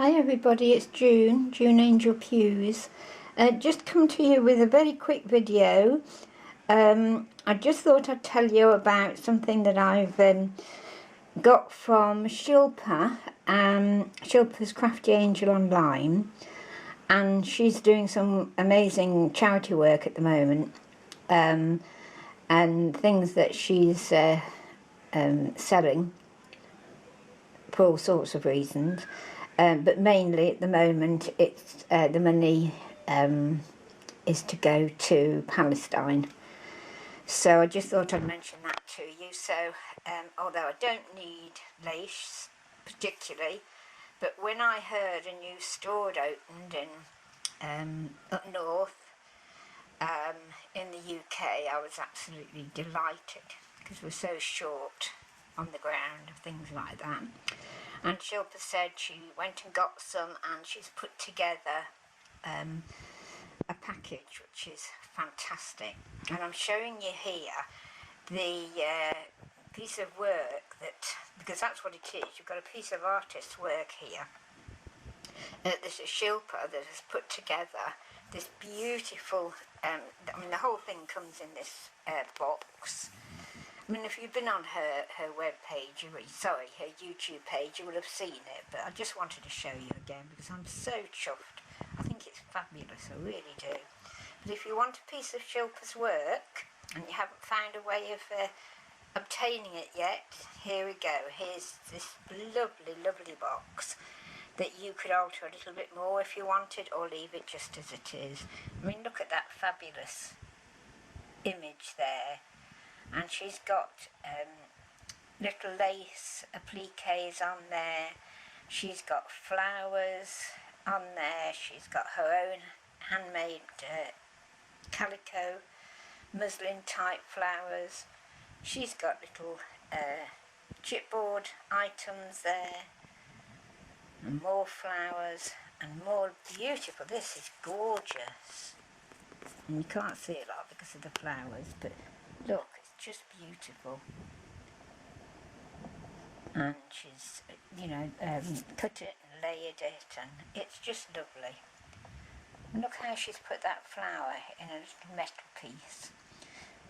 Hi everybody, it's June Angel Pews. Just come to you with a very quick video. I just thought I'd tell you about something that I've got from Shilpa, Shilpa's Crafty Angel online, and she's doing some amazing charity work at the moment, and things that she's selling for all sorts of reasons. But mainly at the moment it's the money is to go to Palestine. So I just thought I'd mention that to you. So although I don't need lace particularly, but when I heard a new store had opened in up north in the UK, I was absolutely delighted because we're so short on the ground of things like that. And Shilpa said she went and got some, and she's put together a package which is fantastic. And I'm showing you here the piece of work that, because that's what it is, you've got a piece of artist's work here. This is Shilpa that has put together this beautiful, I mean the whole thing comes in this box. I mean, if you've been on her web page, her YouTube page, you would have seen it, but I just wanted to show you again because I'm so chuffed. I think it's fabulous, I really do. But if you want a piece of Shilpa's work and you haven't found a way of obtaining it yet, here we go. Here's this lovely, lovely box that you could alter a little bit more if you wanted, or leave it just as it is. I mean, look at that fabulous image there. And she's got little lace appliques on there. She's got flowers on there. She's got her own handmade calico, muslin type flowers. She's got little chipboard items there, and more flowers and more beautiful. This is gorgeous. And you can't see a lot because of the flowers, but look, just beautiful. And she's, you know, cut it and layered it, and it's just lovely. And look how she's put that flower in a little metal piece.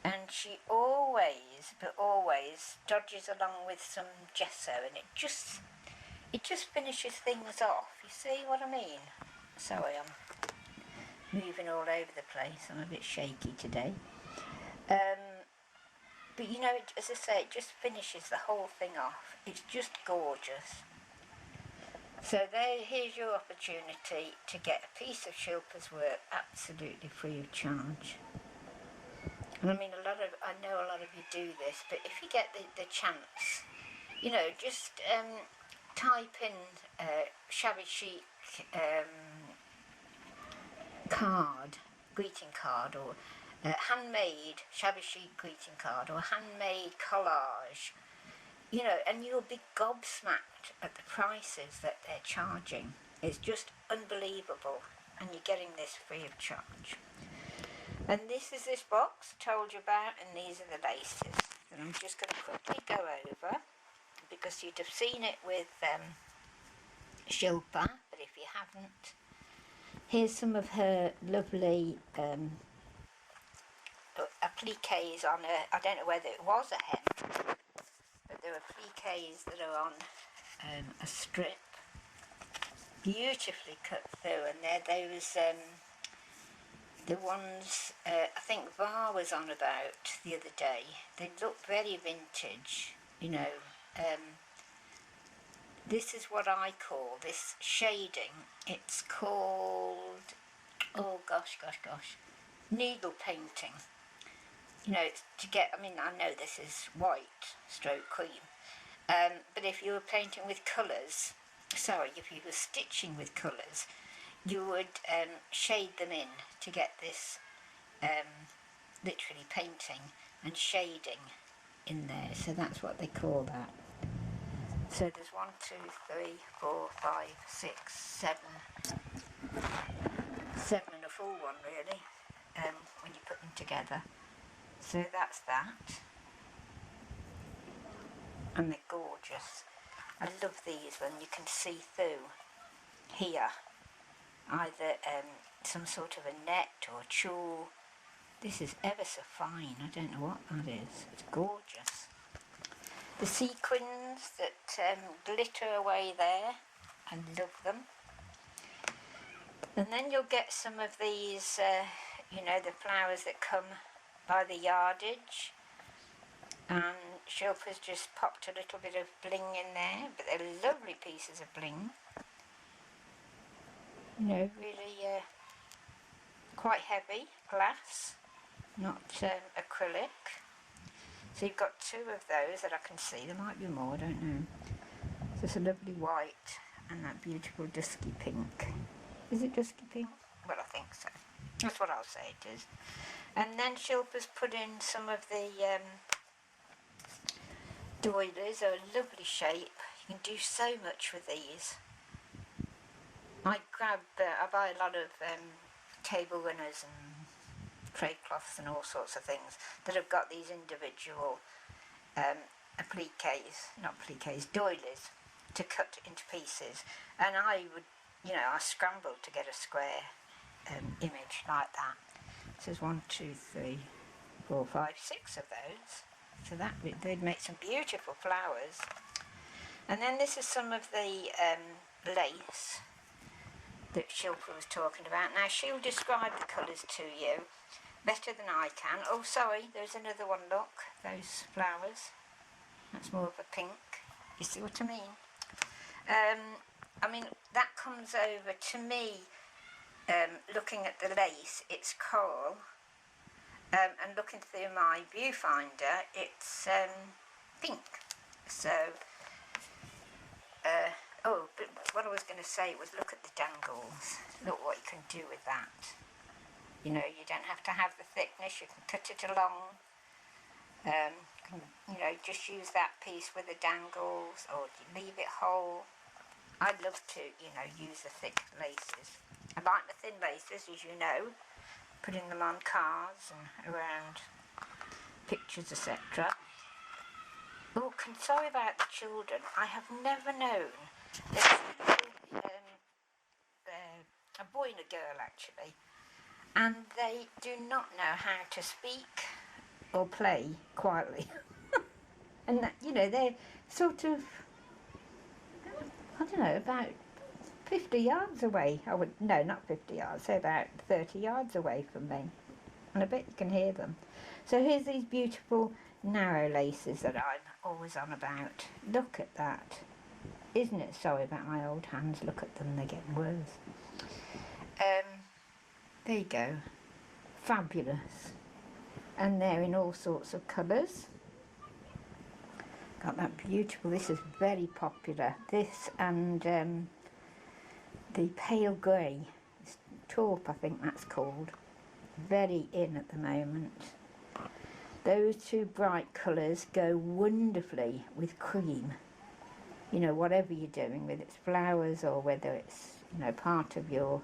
And she always, but always, dodges along with some gesso, and it just finishes things off. You see what I mean? Sorry, I'm moving all over the place. I'm a bit shaky today. But you know, as I say, it just finishes the whole thing off. It's just gorgeous. So here's your opportunity to get a piece of Shilpa's work absolutely free of charge. And I mean, I know a lot of you do this, but if you get the chance, you know, just type in shabby chic greeting card, or handmade shabby chic greeting card, or handmade collage, you know, and you'll be gobsmacked at the prices that they're charging. It's just unbelievable, and you're getting this free of charge. And this is this box I told you about, and these are the laces that I'm just going to quickly go over, because you'd have seen it with Shilpa, but if you haven't, here's some of her lovely appliques on I don't know whether it was a hem, but there are appliques that are on a strip, beautifully cut through, and they're those the ones I think Var was on about the other day. They look very vintage, you know. This is what I call this shading. It's called, oh gosh, needle painting. You know, it's to get, I mean, I know this is white stroke cream, but if you were painting with colours, if you were stitching with colours, you would shade them in to get this literally painting and shading in there. So that's what they call that. So there's 1, 2, 3, 4, 5, 6, 7 and a full one really, when you put them together. So that's that, and they're gorgeous. I love these when you can see through here, either some sort of a net or tulle. This is ever so fine. I don't know what that is. It's gorgeous. The sequins that glitter away there, I love them. And then you'll get some of these, you know, the flowers that come by the yardage. And Shilpa's just popped a little bit of bling in there, but they're lovely pieces of bling. You know, really quite heavy glass, not acrylic. So you've got two of those that I can see. There might be more, I don't know. There's a lovely white and that beautiful dusky pink. Is it dusky pink? Well, I think so. That's what I'll say it is. And then Shilpa's put in some of the doilies. They're a lovely shape. You can do so much with these. I buy a lot of table runners and tray cloths and all sorts of things that have got these individual doilies to cut into pieces, and I would, you know, I scrambled to get a square image like that. So there's 1, 2, 3, 4, 5, 6 of those. So that they'd make some beautiful flowers. And then this is some of the lace that Shilpa was talking about. Now she'll describe the colours to you better than I can. Oh, sorry, there's another one, look, those flowers. That's more of a pink. You see what I mean? I mean, that comes over to me, looking at the lace, it's coral. And looking through my viewfinder, it's pink. So, oh, but what I was going to say was look at the dangles. Look what you can do with that. You know, you don't have to have the thickness, you can cut it along. You know, just use that piece with the dangles, or leave it whole. I love to, you know, use the thick laces. I like the thin laces, as you know, putting them on cards and around pictures, etc. Oh, sorry about the children. I have never known. There's a boy and a girl, actually, and they do not know how to speak or play quietly. And that, you know, they're sort of, I don't know, about 50 yards away. No, not 50 yards, say about 30 yards away from me. And I bet you can hear them. So here's these beautiful narrow laces that I'm always on about. Look at that. Isn't it? Sorry about my old hands. Look at them, they're getting worse. There you go. Fabulous. And they're in all sorts of colours. Got that beautiful, this is very popular. This and the pale grey, taupe I think that's called. Very in at the moment. Those two bright colours go wonderfully with cream. You know, whatever you're doing, whether it's flowers or whether it's, you know, part of your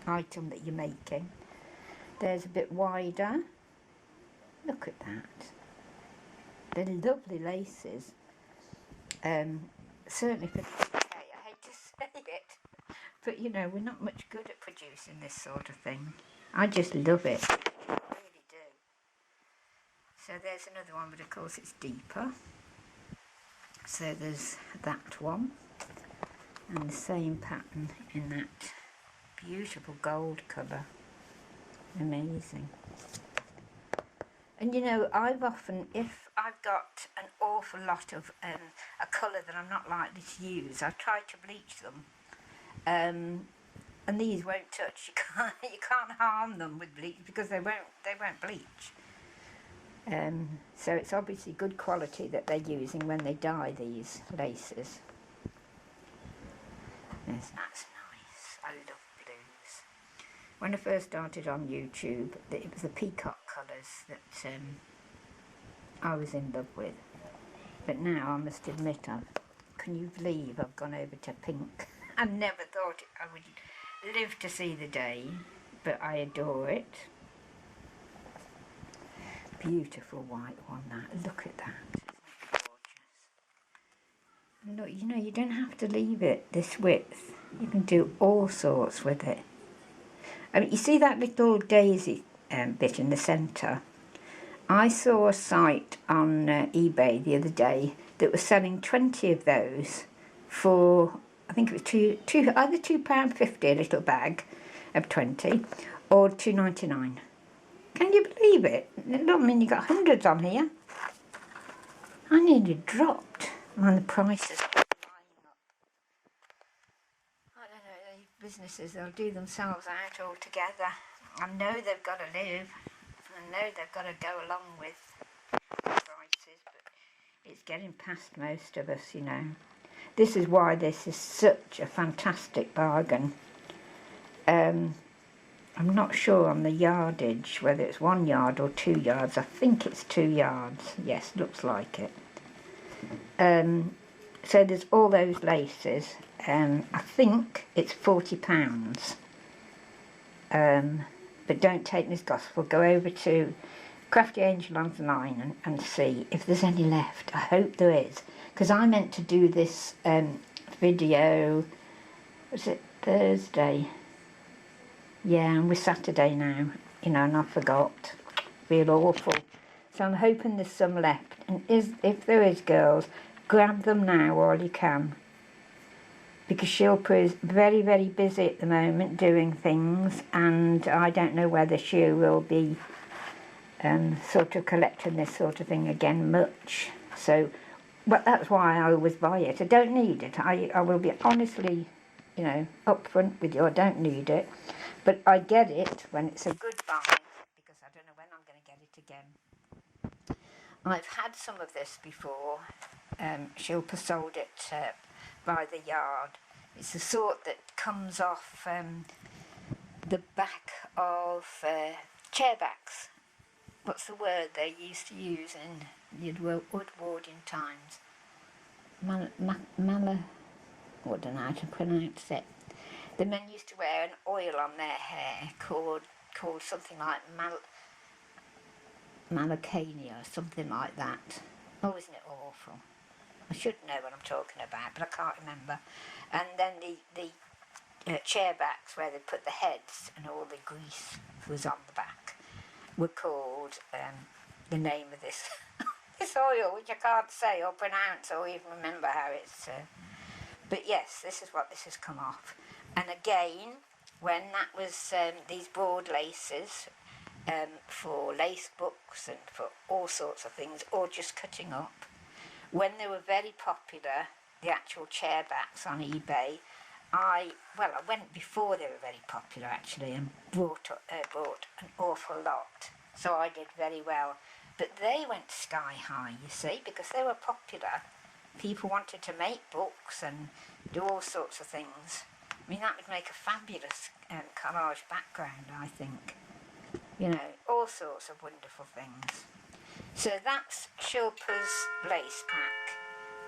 item that you're making. There's a bit wider. Look at that. They're lovely laces. Certainly for the UK, I hate to say it, but you know, we're not much good at producing this sort of thing. I just love it. I really do. So there's another one, but of course it's deeper. So there's that one, and the same pattern in that beautiful gold colour. Amazing. And you know, I've often, if I've got an awful lot of a colour that I'm not likely to use, I try to bleach them. And these won't touch. You can't harm them with bleach because they won't bleach. So it's obviously good quality that they're using when they dye these laces. Yes, that's nice. I love blues. When I first started on YouTube, it was the peacock colours that I was in love with. But now I must admit, can you believe I've gone over to pink? I never thought I would live to see the day, but I adore it. Beautiful white one, that. Look at that. Isn't it gorgeous? Look, you know, you don't have to leave it this width. You can do all sorts with it. I mean, you see that little daisy bit in the centre? I saw a site on eBay the other day that was selling 20 of those for, I think it was either £2.50 a little bag of 20 or £2.99. Can you believe it? I mean, you got hundreds on here. I nearly dropped on the prices. I don't know, these businesses, they'll do themselves out altogether. I know they've got to live. I know they've got to go along with prices, but it's getting past most of us, you know. This is why this is such a fantastic bargain. I'm not sure on the yardage, whether it's 1 yard or 2 yards. I think it's 2 yards. Yes, looks like it. So there's all those laces. I think it's £40. But don't take me as gospel. Go over to Crafty Angel online and see if there's any left. I hope there is, because I meant to do this video, was it Thursday? Yeah, and we're Saturday now, you know, and I forgot. Feel awful. So I'm hoping there's some left. And if there is, girls, grab them now while you can. Because Shilpa is very, very busy at the moment doing things, and I don't know whether she will be sort of collecting this sort of thing again much. So, but that's why I always buy it. I don't need it. I will be honestly, you know, upfront with you. I don't need it. But I get it when it's a good buy, because I don't know when I'm going to get it again. I've had some of this before. Shilpa sold it by the yard. It's the sort that comes off the back of chair backs. What's the word they used to use in the Edwardian times? I don't know how to pronounce it. The men used to wear an oil on their hair called something like malacania or something like that. Oh, isn't it awful? I should know what I'm talking about, but I can't remember. And then the chair backs where they put the heads and all the grease was on the back were called the name of this this oil, which I can't say or pronounce or even remember how it's. But yes, this is what this has come off. And again, when that was these broad laces for lace books and for all sorts of things, or just cutting up, when they were very popular, the actual chair backs on eBay, I went before they were very popular actually and bought an awful lot. So I did very well. But they went sky high, you see, because they were popular. People wanted to make books and do all sorts of things. I mean, that would make a fabulous collage background, I think. You know, all sorts of wonderful things. So that's Shilpa's lace pack,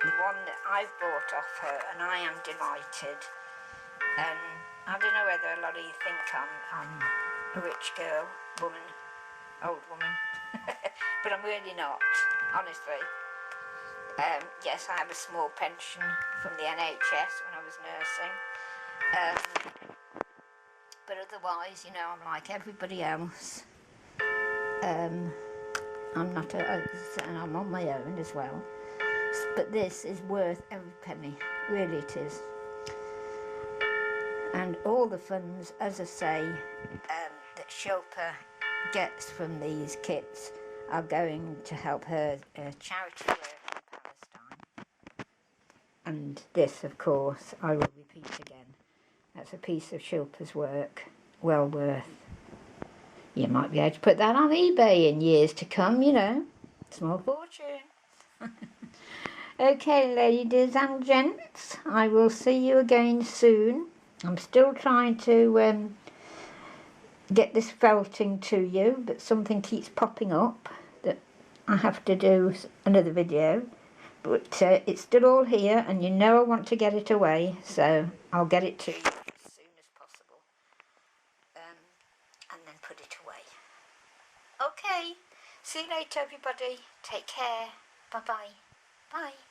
the one that I've bought off her, and I am delighted. And I don't know whether a lot of you think I'm a rich girl, old woman, but I'm really not, honestly. Yes, I have a small pension from the NHS when I was nursing, but otherwise, you know, I'm like everybody else. I'm not, and I'm on my own as well. But this is worth every penny, really it is. And all the funds, as I say, that Shilpa gets from these kits are going to help her charity work in Palestine. And this, of course, I will repeat again. That's a piece of Shilpa's work, well worth. You might be able to put that on eBay in years to come, you know. Small fortune. Okay, ladies and gents, I will see you again soon. I'm still trying to get this felting to you, but something keeps popping up that I have to do another video. But it's still all here, and you know I want to get it away, so I'll get it to you as soon as possible. And then put it away. Okay, see you later everybody. Take care. Bye-bye. Bye.